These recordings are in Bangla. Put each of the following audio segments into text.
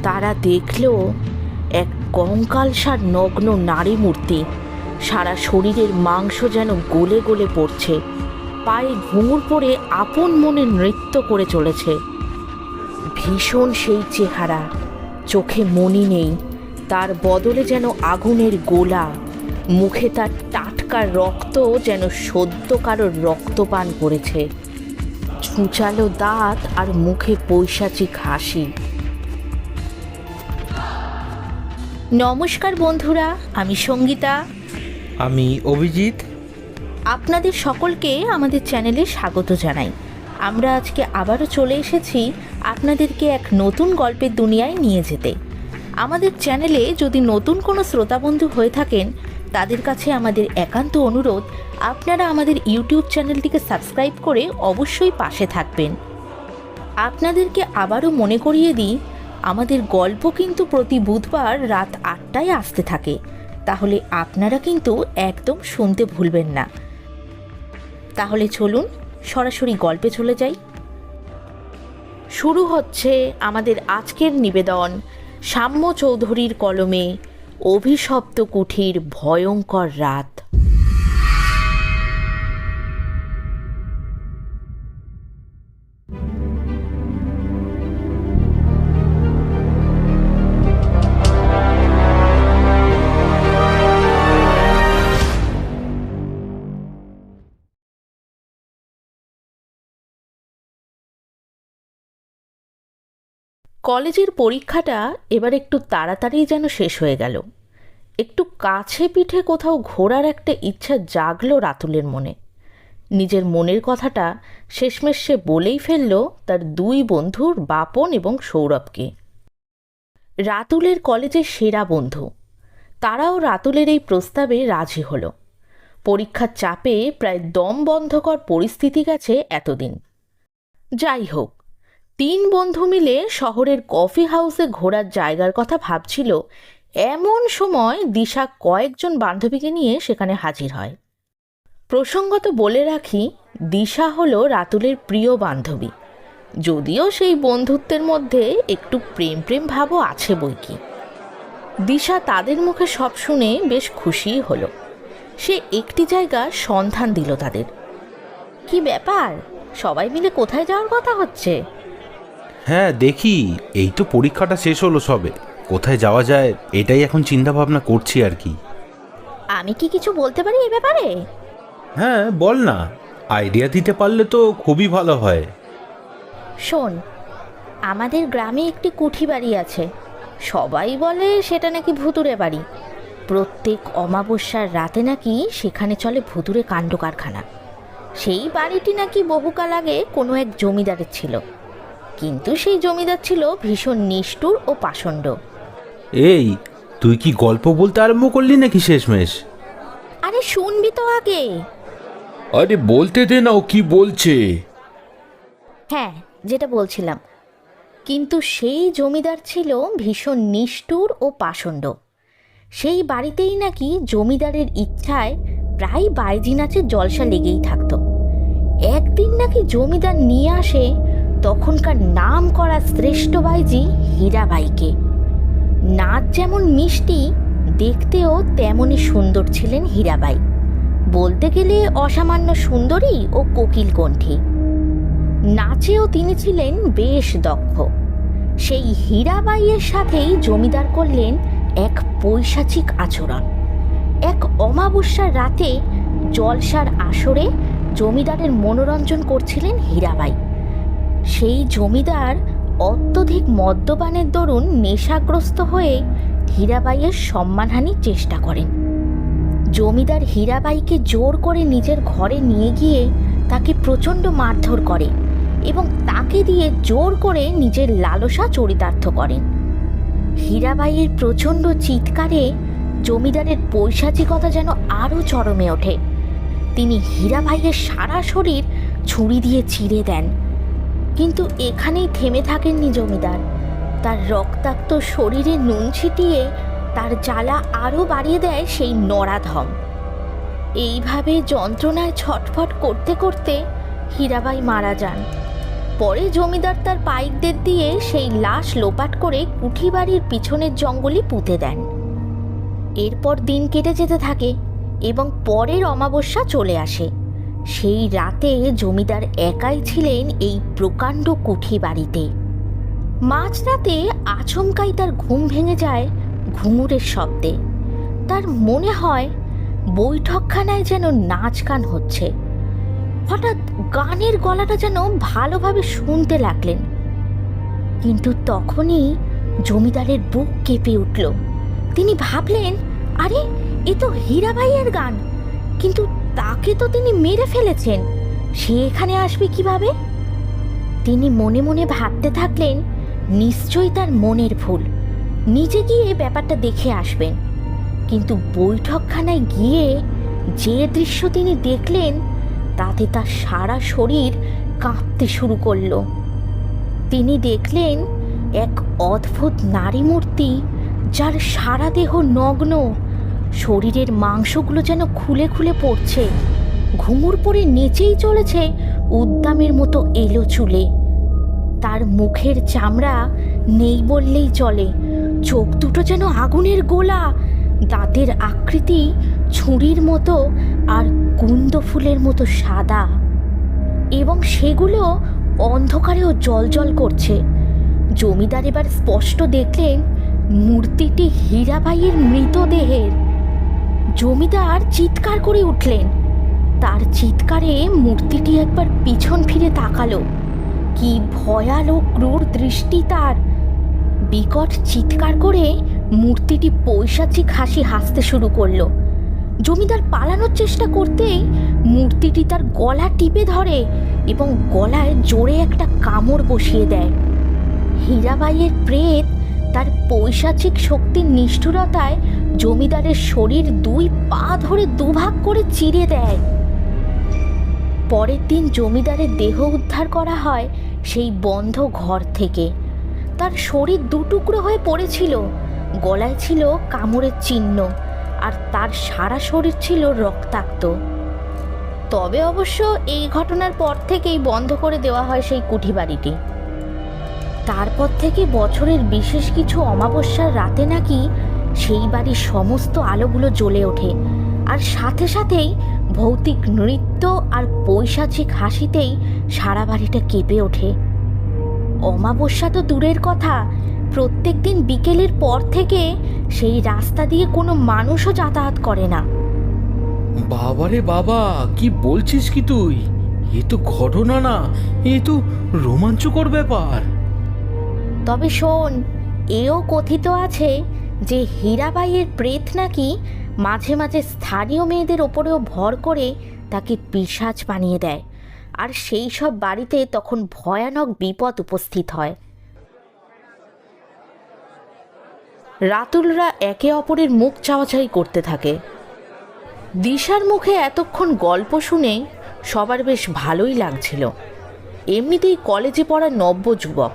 তারা দেখল এক কঙ্কালসার নগ্ন নারী মূর্তি, সারা শরীরের মাংস যেন গলে গলে পড়ছে, পায়ে ঘুঙুর পরে আপন মনে নৃত্য করে চলেছে। ভীষণ সেই চেহারা, চোখে মণি নেই, তার বদলে যেন আগুনের গোলা, মুখে তার টাটকা রক্ত যেন সদ্য কারোর রক্তপান করেছে, ছুঁচালো দাঁত আর মুখে পৈশাচিক হাসি। নমস্কার বন্ধুরা, আমি সঙ্গীতা। আমি অভিজিৎ। আপনাদের সকলকে আমাদের চ্যানেলে স্বাগত জানাই। আমরা আজকে আবারও চলে এসেছি আপনাদেরকে এক নতুন গল্পের দুনিয়ায় নিয়ে যেতে। আমাদের চ্যানেলে যদি নতুন কোনো শ্রোতাবন্ধু হয়ে থাকেন, তাদের কাছে আমাদের একান্ত অনুরোধ, আপনারা আমাদের ইউটিউব চ্যানেলটিকে সাবস্ক্রাইব করে অবশ্যই পাশে থাকবেন। আপনাদেরকে আবারও মনে করিয়ে দিই, আমাদের গল্প কিন্তু প্রতি বুধবার রাত 8টায় আসতে থাকে, তাহলে আপনারা কিন্তু একদম শুনতে ভুলবেন না। তাহলে চলুন সরাসরি গল্পে চলে যাই। শুরু হচ্ছে আমাদের আজকের নিবেদন, সাম্য চৌধুরীর কলমে অভিশপ্ত কুঠির ভয়ঙ্কর রাত। কলেজের পরীক্ষাটা এবার একটু তাড়াতাড়ি যেন শেষ হয়ে গেল। একটু কাছে পিঠে কোথাও ঘোরার একটা ইচ্ছা জাগলো রাতুলের মনে। নিজের মনের কথাটা শেষমেশ সে বলেই ফেলল তার দুই বন্ধুর বাপন এবং সৌরভকে। রাতুলের কলেজের সেরা বন্ধু, তারাও রাতুলের এই প্রস্তাবে রাজি হলো। পরীক্ষার চাপে প্রায় দম বন্ধকর পরিস্থিতি গেছে এতদিন। যাই হোক, 3 বন্ধু মিলে শহরের কফি হাউসে ঘোরার জায়গার কথা ভাবছিল, এমন সময় দিশা কয়েকজন বান্ধবীকে নিয়ে সেখানে হাজির হয়। প্রসঙ্গত বলে রাখি, দিশা হলো রাতুলের প্রিয় বান্ধবী, যদিও সেই বন্ধুত্বের মধ্যে একটু প্রেম প্রেম ভাবও আছে বইকি। দিশা তাদের মুখে সব শুনে বেশ খুশিই হলো। সে একটি জায়গা সন্ধান দিল তাদের। কি ব্যাপার, সবাই মিলে কোথায় যাওয়ার কথা হচ্ছে? হ্যাঁ দেখি, এই তো পরীক্ষাটা শেষ হলো সবে, কোথায় যাওয়া যায় এটাই এখন চিন্তা ভাবনা করছি আর কি। আমি কি কিছু বলতে পারি এ ব্যাপারে? হ্যাঁ বল না, আইডিয়া দিতে পারলে তো খুবই ভালো হয়। শোন, আমাদের গ্রামে একটি কুঠি বাড়ি আছে। সবাই বলে সেটা নাকি ভুতুড়ে বাড়ি। প্রত্যেক অমাবস্যার রাতে নাকি সেখানে চলে ভুতুড়ে কাণ্ড কারখানা। সেই বাড়িটি নাকি বহুকাল আগে কোনো এক জমিদারের ছিল, কিন্তু সেই জমিদার ছিল ভীষণ নিষ্ঠুর ও পাষণ্ড। এই, তুই কি গল্প বলতে আরম্ভ করলি নাকি শেষমেশ? আরে শুনবি তো আগে। আরে বলতে দে না, ও কি বলছে। হ্যাঁ, যেটা বলছিলাম, কিন্তু সেই জমিদার ছিল ভীষণ নিষ্ঠুর ও পাষণ্ড। সেই বাড়িতেই নাকি জমিদারের ইচ্ছায় প্রায় বাইজি নাচের জলসা লেগেই থাকতো। একদিন নাকি জমিদার নিয়ে আসে তখনকার নাম করা শ্রেষ্ঠ বাইজি হীরাবাইকে। নাচ যেমন মিষ্টি, দেখতেও তেমনই সুন্দর ছিলেন হীরাবাই। বলতে গেলে অসামান্য সুন্দরী ও কোকিল কণ্ঠী। নাচেও তিনি ছিলেন বেশ দক্ষ। সেই হীরাবাইয়ের সাথেই জমিদার করলেন এক পৈশাচিক আচরণ। এক অমাবস্যার রাতে জলসার আসরে জমিদারের মনোরঞ্জন করছিলেন হীরাবাই। সেই জমিদার অত্যধিক মদ্যপানের দরুন নেশাগ্রস্ত হয়ে হীরাবাইয়ের সম্মানহানির চেষ্টা করেন। জমিদার হীরাবাইকে জোর করে নিজের ঘরে নিয়ে গিয়ে তাকে প্রচণ্ড মারধর করে এবং তাকে দিয়ে জোর করে নিজের লালসা চরিতার্থ করেন। হীরাবাইয়ের প্রচণ্ড চিৎকারে জমিদারের পৈশাচিকতা যেন আরও চরমে ওঠে। তিনি হীরাবাইয়ের সারা শরীর ছুরি দিয়ে চিরে দেন। কিন্তু এখানেই থেমে থাকেননি জমিদার। তার রক্তাক্ত শরীরে নুন ছিটিয়ে তার জ্বালা আরও বাড়িয়ে দেয় সেই নরাধম। এইভাবে যন্ত্রণায় ছটফট করতে করতে হীরাবাই মারা যান। পরে জমিদার তার পাইকদের দিয়ে সেই লাশ লোপাট করে কুঠিবাড়ির পিছনের জঙ্গলে পুঁতে দেন। এরপর দিন কেটে যেতে থাকে এবং পরের অমাবস্যা চলে আসে। সেই রাতে জমিদার একাই ছিলেন এই প্রকাণ্ড কুঠি বাড়িতে। মাঝরাতে আচমকাই তার ঘুম ভেঙে যায় ঘুঙুরের শব্দে। তার মনে হয় বৈঠকখানায় যেন নাচ গান হচ্ছে। হঠাৎ গানের গলাটা যেন ভালোভাবে শুনতে লাগলেন, কিন্তু তখনই জমিদারের বুক কেঁপে উঠল। তিনি ভাবলেন, আরে এ তো হীরাবাইয়ের গান, কিন্তু তাকে তো তিনি মেরে ফেলেছেন, সে এখানে আসবে কিভাবে? তিনি মনে মনে ভাবতে থাকলেন, নিশ্চয়ই তার মনের ভুল, নিজে গিয়ে ব্যাপারটা দেখে আসবেন। কিন্তু বৈঠকখানায় গিয়ে যে দৃশ্য তিনি দেখলেন তাতে তার সারা শরীর কাঁপতে শুরু করলো। তিনি দেখলেন এক অদ্ভুত নারী মূর্তি, যার সারা দেহ নগ্ন, শরীরের মাংসগুলো যেন খুলে খুলে পড়ছে, ঘুঙুর পরে নেচেই চলেছে উদ্দামের মতো এলো চুলে। তার মুখের চামড়া নেই বললেই চলে, চোখ দুটো যেন আগুনের গোলা, দাঁতের আকৃতি ছুরির মতো আর কুন্দ ফুলের মতো সাদা, এবং সেগুলো অন্ধকারেও জ্বলজ্বল করছে। জমিদার এবার স্পষ্ট দেখলেন মূর্তিটি হীরাবাইয়ের মৃতদেহের। জমিদার চিৎকার করে উঠলেন। তার চিৎকারে মূর্তিটি একবার পিছন ফিরে তাকালো। কি ভয়ালো ক্রূর দৃষ্টি তার! বিকট চিৎকার করে মূর্তিটি পৈশাচিক হাসি হাসতে শুরু করলো। জমিদার পালানোর চেষ্টা করতেই মূর্তিটি তার গলা টিপে ধরে এবং গলায় জোরে একটা কামড় বসিয়ে দেয়। হীরাবাইয়ের প্রেত তার পৈশাচিক শক্তির নিষ্ঠুরতায় জমিদারের শরীর দুই পা ধরে দুভাগ করে চিরে দেয়। পরের দিন জমিদারের দেহ উদ্ধার করা হয় সেই বন্ধ ঘর থেকে। তার শরীর দুটুকরো হয়ে পড়েছিল, গলায় ছিল কামড়ের চিহ্ন, আর তার সারা শরীর ছিল রক্তাক্ত। তবে অবশ্য এই ঘটনার পর থেকেই বন্ধ করে দেওয়া হয় সেই কুঠি বাড়িটি। তারপর থেকে বছরের বিশেষ কিছু অমাবস্যার রাতে নাকি সেই বাড়ির সমস্ত আলোগুলো জ্বলে ওঠে, আর সাথে সাথেই ভৌতিক নৃত্য আর পৈশাচিক হাসিতেই সারা বাড়িটা কেঁপে ওঠে। অমাবস্যা তো দূরের কথা, প্রত্যেক দিন বিকেলের পর থেকে সেই রাস্তা দিয়ে কোনো মানুষও যাতায়াত করে না। বাবারে বাবা, কি বলছিস কি তুই? এ তো ঘটনা না, এ তো রোমাঞ্চকর ব্যাপার। তবে শোন, এও কথিত আছে যে হীরাবাইয়ের প্রেত নাকি মাঝে মাঝে স্থানীয় মেয়েদের ওপরেও ভর করে তাকে পিশাচ বানিয়ে দেয়, আর সেই সব বাড়িতে তখন ভয়ানক বিপদ উপস্থিত হয়। রাতুলরা একে অপরের মুখ চাওয়াচাই করতে থাকে। দিশার মুখে এতক্ষণ গল্প শুনে সবার বেশ ভালোই লাগছিল। এমনিতেই কলেজে পড়া নব্য যুবক,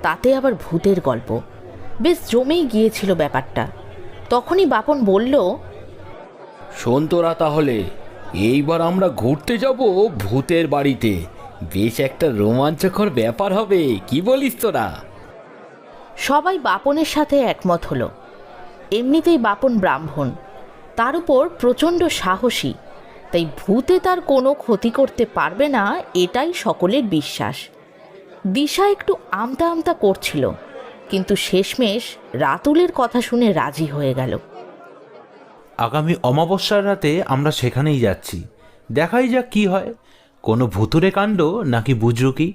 তাতে আবার ভূতের গল্প, বেশ জমেই গিয়েছিল ব্যাপারটা। তখনই বাপন বলল, শোন তোরা, তাহলে এইবার আমরা ঘুরতে যাব ভূতের বাড়িতে। বেশ একটা রোমাঞ্চকর ব্যাপার হবে, কি বলিস তোরা? সবাই বাপনের সাথে একমত হলো। এমনিতেই বাপন ব্রাহ্মণ, তার উপর প্রচণ্ড সাহসী, তাই ভূতে তার কোনো ক্ষতি করতে পারবে না এটাই সকলের বিশ্বাস। দিশা একটু আমতা আমতা করছিল, কিন্তু শেষমেশ রাতুলের কথা শুনে রাজি হয়ে গেল। আগামী অমাবস্যার রাতে আমরা সেখানেই যাচ্ছি, দেখাই যাক কি হয়, কোনো ভুতুরে কাণ্ড নাকি বুজরুকি।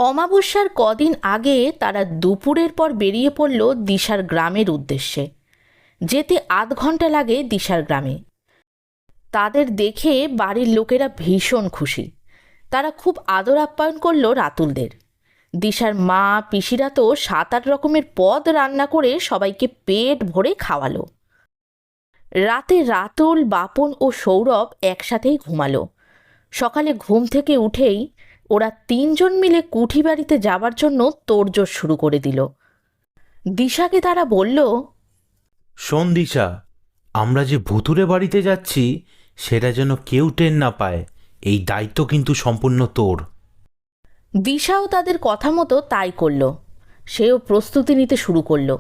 অমাবস্যার কদিন আগে তারা দুপুরের পর বেরিয়ে পড়ল দিশার গ্রামের উদ্দেশ্যে। যেতে আধ ঘন্টা লাগে দিশার গ্রামে। তাদের দেখে বাড়ির লোকেরা ভীষণ খুশি। তারা খুব আদর আপ্যায়ন করল রাতুলদের। দিশার মা পিসিরা তো 7-8 রকমের পদ রান্না করে সবাইকে পেট ভরে খাওয়ালো। রাতে রাতুল, বাপন ও সৌরভ একসাথেই ঘুমালো। সকালে ঘুম থেকে উঠেই ওরা 3 জন মিলে কুঠি বাড়িতে যাবার জন্য তোড়জোড় শুরু করে দিল। দিশাকে তারা বলল, শোন দিশা, আমরা যে ভুতুরে বাড়িতে যাচ্ছি সেটা যেন কেউ টের না পায়, এই দায়িত্ব কিন্তু সম্পূর্ণ তোর। দিশাও তাদের কথা মতো তাই করলো। সেও প্রস্তুতি নিতে শুরু করলো।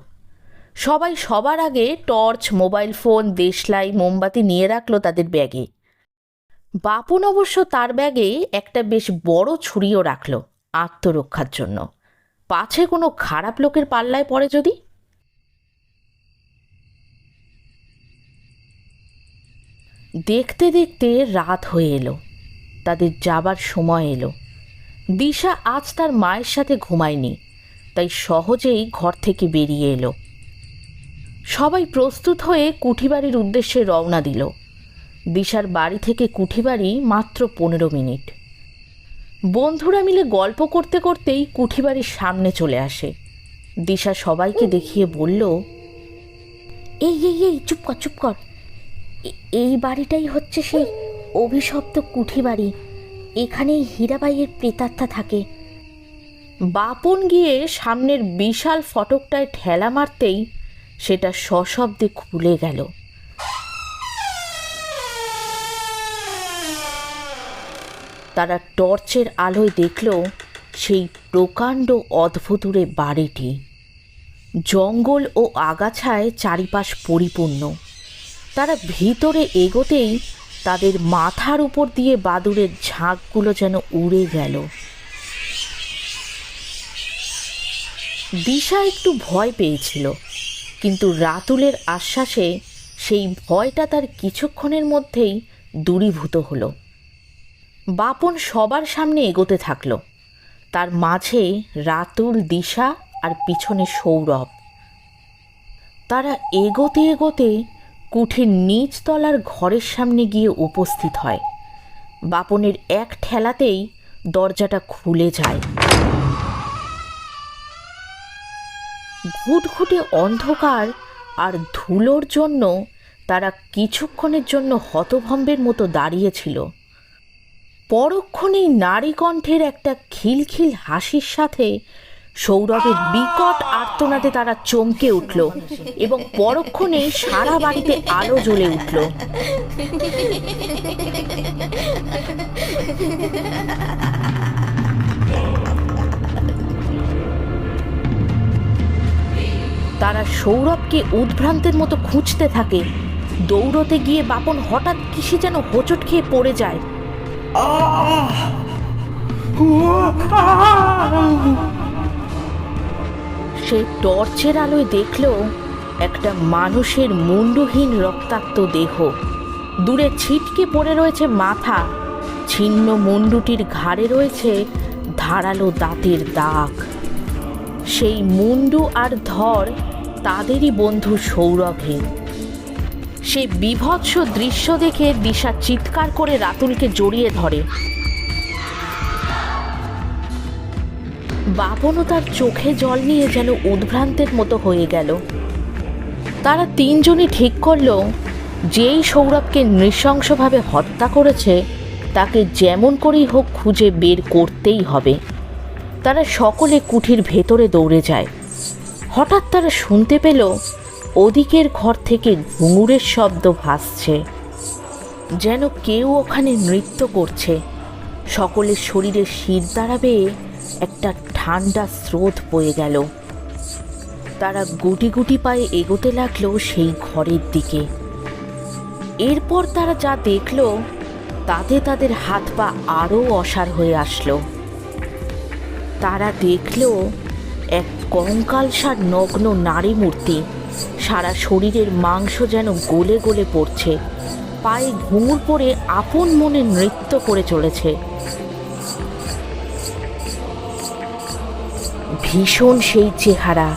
সবাই সবার আগে টর্চ, মোবাইল ফোন, দেশলাই, মোমবাতি নিয়ে রাখলো তাদের ব্যাগে। বাপন অবশ্য তার ব্যাগে একটা বেশ বড় ছুরিও রাখলো আত্মরক্ষার জন্য, পাছে কোনো খারাপ লোকের পাল্লায় পড়ে যদি। দেখতে দেখতে রাত হয়ে এলো, তাদের যাবার সময় এলো। দিশা আজ তার মায়ের সাথে ঘুমায়নি, তাই সহজেই ঘর থেকে বেরিয়ে এলো। সবাই প্রস্তুত হয়ে কুঠিবাড়ির উদ্দেশ্যে রওনা দিল। দিশার বাড়ি থেকে কুঠিবাড়ি মাত্র 15 মিনিট। বন্ধুরা মিলে গল্প করতে করতেই কুঠিবাড়ির সামনে চলে আসে। দিশা সবাইকে দেখিয়ে বলল, এই এই এই চুপ কর চুপ কর, এই বাড়িটাই হচ্ছে সেই অভিশপ্ত কুঠিবাড়ি। এখানেই হীরাবাইয়ের প্রেতাত্মা থাকে। বাপন গিয়ে সামনের বিশাল ফটকটায় ঠেলা মারতেই সেটা সশব্দে খুলে গেল। তারা টর্চের আলোয় দেখল সেই প্রকাণ্ড অদ্ভুতুরে বাড়িটি। জঙ্গল ও আগাছায় চারিপাশ পরিপূর্ণ। তারা ভিতরে এগোতেই তাদের মাথার উপর দিয়ে বাদুড়ের ঝাঁকগুলো যেন উড়ে গেল। দিশা একটু ভয় পেয়েছিল, কিন্তু রাতুলের আশ্বাসে সেই ভয়টা তার কিছুক্ষণের মধ্যেই দূরীভূত হলো। বাপন সবার সামনে এগোতে থাকলো, তার মাঝে রাতুল, দিশা আর পিছনে সৌরভ। তারা এগোতে এগোতে কুঠির নিচতলার ঘরের সামনে গিয়ে উপস্থিত হয়। বাপনের এক ঠেলাতেই দরজাটা খুলে যায়। ঘুটঘুটে অন্ধকার আর ধুলোর জন্য তারা কিছুক্ষণের জন্য হতভম্বের মতো দাঁড়িয়েছিল। পরক্ষণেই নারী কণ্ঠের একটা খিলখিল হাসির সাথে সৌরভের বিকট আর্তনাদে তারা চমকে উঠল এবং পরক্ষণেই সারা বাড়িতে আলো জ্বলে উঠল। তারা সৌরভকে উদ্ভ্রান্তের মতো খুঁজতে থাকে। দৌড়তে গিয়ে বাপন হঠাৎ কিসে যেন হোঁচট খেয়ে পড়ে যায়। সে টর্চের আলোয় দেখল একটা মানুষের মুন্ডহীন রক্তাক্ত দেহ। দূরে ছিটকে পড়ে রয়েছে মাথা। ছিন্ন মুন্ডুটির ঘাড়ে রয়েছে ধারালো দাঁতের দাগ। সেই মুন্ডু আর ধর তাদেরই বন্ধু সৌরভের। সে বীভৎস দৃশ্য দেখে দিশা চিৎকার করে রাতুলকে জড়িয়ে ধরে। বাপনও তার চোখে জল নিয়ে যেন উদ্ভ্রান্তের মতো হয়ে গেল। তারা তিনজনই ঠিক করল, যেই সৌরভকে নৃশংসভাবে হত্যা করেছে তাকে যেমন করেই হোক খুঁজে বের করতেই হবে। তারা সকলে কুঠির ভেতরে দৌড়ে যায়। হঠাৎ তারা শুনতে পেল ওদিকের ঘর থেকে ঘুঙুরের শব্দ ভাসছে, যেন কেউ ওখানে নৃত্য করছে। সকলের শরীরে শিরদাঁড়া বেয়ে একটা ঠান্ডা স্রোত বয়ে গেল। তারা গুটি গুটি পায়ে এগোতে লাগলো সেই ঘরের দিকে। এরপর তারা যা দেখল তাতে তাদের হাত পা আরও অসাড় হয়ে আসলো। তারা দেখল এক কঙ্কালসার নগ্ন নারী মূর্তি। সারা শরীরের মাংস যেন গলে গলে পড়ছে, পায়ে ঘুঙুর পরে আপন মনে নৃত্য করে চলেছে। ভীষণ সেই চেহারা,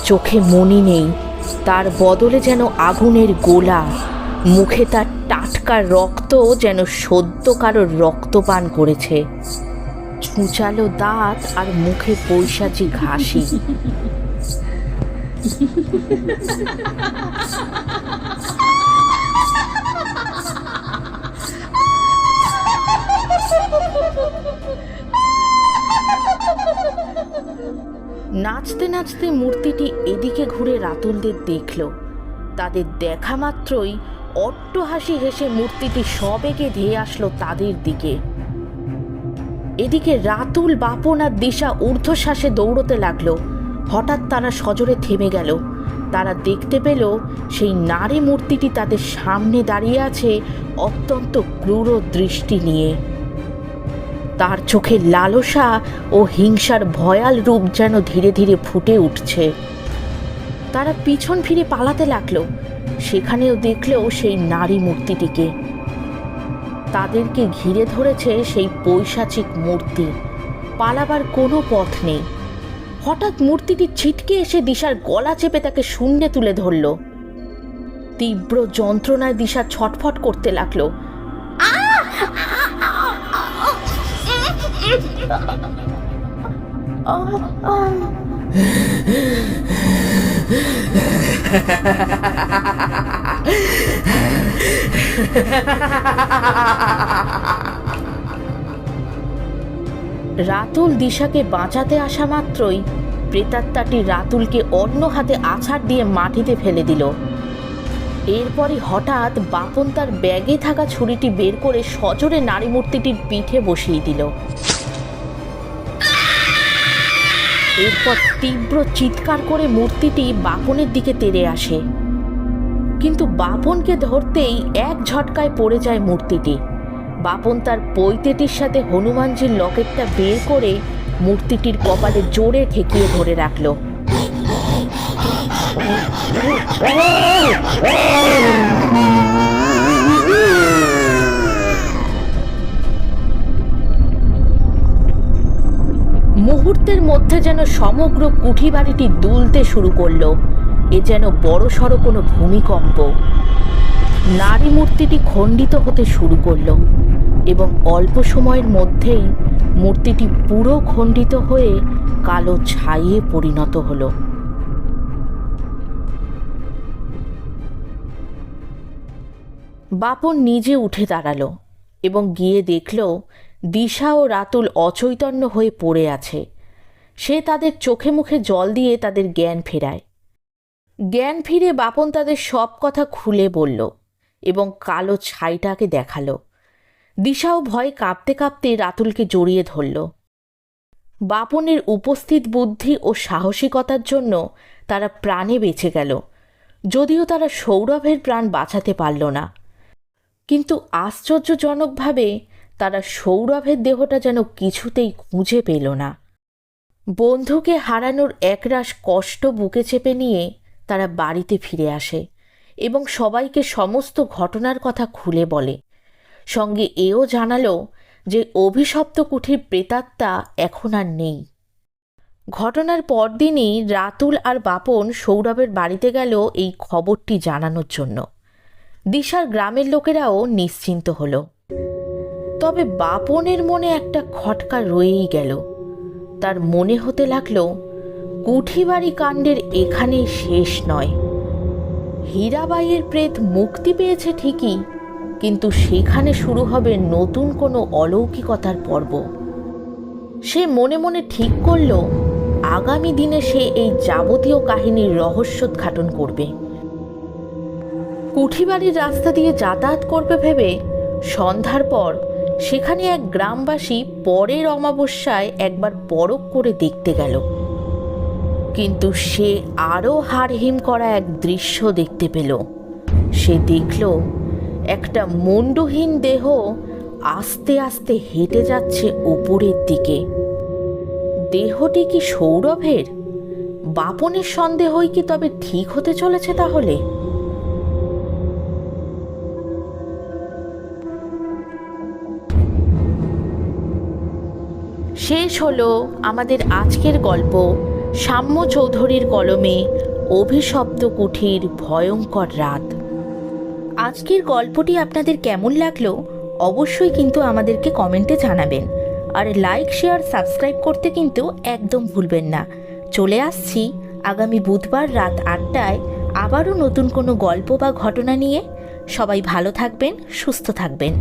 চোখে মনি নেই, তার বদলে যেন আগুনের গোলা। মুখে তার টাটকা রক্ত যেন সদ্য কারোর রক্তপান করেছে। ছুঁচালো দাঁত আর মুখে পৈশাচিক হাসি। নাচতে নাচতে মূর্তিটি এদিকে ঘুরে রাতুলদের দেখল তাদের দেখা মাত্রই অট্টহাসি হেসে মূর্তিটি সবেগে ধেয়ে আসলো তাদের দিকে। এদিকে রাতুল, বাপন আর দিশা ঊর্ধ্বশ্বাসে দৌড়তে লাগলো। হঠাৎ তারা সজোরে থেমে গেল। তারা দেখতে পেল সেই নারী মূর্তিটি তাদের সামনে দাঁড়িয়ে আছে অত্যন্ত ক্রূর দৃষ্টি নিয়ে। তার চোখে লালসা ও হিংসার ভয়াল রূপ যেন ধীরে ধীরে ফুটে উঠছে। তারা পিছন ফিরে পালাতে লাগলো। সেখানেও দেখল সেই নারী মূর্তিটিকে। তাদেরকে ঘিরে ধরেছে সেই পৈশাচিক মূর্তি। পালাবার কোনো পথ নেই। হঠাৎ মূর্তিটি ছিটকে এসে দিশার গলা চেপে তাকে শূন্যে তুলে ধরল। তীব্র যন্ত্রণায় দিশা ছটফট করতে লাগলো। রাতুল দিশাকে বাঁচাতে আসা মাত্রই প্রেতাত্মাটি রাতুলকে অন্য হাতে আছাড় দিয়ে মাটিতে ফেলে দিল। এরপরই হঠাৎ বাপন তার ব্যাগে থাকা ছুরিটি বের করে সজোরে নারী মূর্তিটির পিঠে বসিয়ে দিল। এরপর তীব্র চিৎকার করে মূর্তিটি বাপনের দিকে তেড়ে আসে। কিন্তু বাপনকে ধরতেই এক ঝটকায় পড়ে যায় মূর্তিটি। বাপন তার পৈতেটির সাথে হনুমানজির লকেটটা বের করে মূর্তিটির কপালে জোরে ঠেকিয়ে ধরে রাখল। মুহূর্তের মধ্যে যেন সমগ্র কুঠি বাড়িটি দুলতে শুরু করলো। এ যেন বড়সড় কোনো ভূমিকম্প। নারী মূর্তিটি খণ্ডিত হতে শুরু করলো এবং অল্প সময়ের মধ্যেই মূর্তিটি পুরো খণ্ডিত হয়ে কালো ছাইয়ে পরিণত হলো। বাপন নিজে উঠে দাঁড়ালো এবং গিয়ে দেখল দিশা ও রাতুল অচৈতন্য হয়ে পড়ে আছে। সে তাদের চোখে মুখে জল দিয়ে তাদের জ্ঞান ফেরায়। জ্ঞান ফিরে বাপন তাদের সব কথা খুলে বলল এবং কালো ছাইটাকে দেখালো। দিশাও ভয়ে কাঁপতে কাঁপতে রাতুলকে জড়িয়ে ধরল। বাপনের উপস্থিত বুদ্ধি ও সাহসিকতার জন্য তারা প্রাণে বেঁচে গেল, যদিও তারা সৌরভের প্রাণ বাঁচাতে পারল না। কিন্তু আশ্চর্যজনকভাবে তারা সৌরভের দেহটা যেন কিছুতেই খুঁজে পেল না। বন্ধুকে হারানোর একরাশ কষ্ট বুকে চেপে নিয়ে তারা বাড়িতে ফিরে আসে এবং সবাইকে সমস্ত ঘটনার কথা খুলে বলে। সঙ্গে এও জানালো যে অভিশপ্ত কুঠির প্রেতাত্মা এখন আর নেই। ঘটনার পরদিনই রাতুল আর বাপন সৌরভের বাড়িতে গেল এই খবরটি জানানোর জন্য। দিশার গ্রামের লোকেরাও নিশ্চিন্ত হলো। তবে বাপনের মনে একটা খটকা রয়েই গেল। তার মনে হতে লাগলো কুঠিবাড়ি কাণ্ডের এখানেই শেষ নয়। হীরাবাইয়ের প্রেত মুক্তি পেয়েছে ঠিকই, কিন্তু সেখানে শুরু হবে নতুন কোনো অলৌকিকতার পর্ব। সে মনে মনে ঠিক করল আগামী দিনে সে এই যাবতীয় কাহিনীর রহস্যোদ্ঘাটন করবে। কুঠিবাড়ির রাস্তা দিয়ে যাতায়াত করবে ভেবে সন্ধ্যার পর সেখানে এক গ্রামবাসী পরের অমাবস্যায় একবার পরখ করে দেখতে গেল। কিন্তু সে আরও হাড়হিম করা এক দৃশ্য দেখতে পেল। সে দেখল একটা মুন্ডহীন দেহ আস্তে আস্তে হেঁটে যাচ্ছে উপরের দিকে। দেহটি কি সৌরভের? বাপনের সন্দেহই কি তবে ঠিক হতে চলেছে তাহলে? শেষ হলো আমাদের আজকের গল্প সাম্য চৌধুরীর কলমে অভিশপ্ত কুঠির ভয়ঙ্কর রাত। আজকের গল্পটি আপনাদের কেমন লাগলো অবশ্যই কিন্তু আমাদেরকে কমেন্টে জানাবেন। আর লাইক, শেয়ার, সাবস্ক্রাইব করতে কিন্তু একদম ভুলবেন না। চলে আসছি আগামী বুধবার রাত 8টায় আবারও নতুন কোনো গল্প বা ঘটনা নিয়ে। সবাই ভালো থাকবেন, সুস্থ থাকবেন।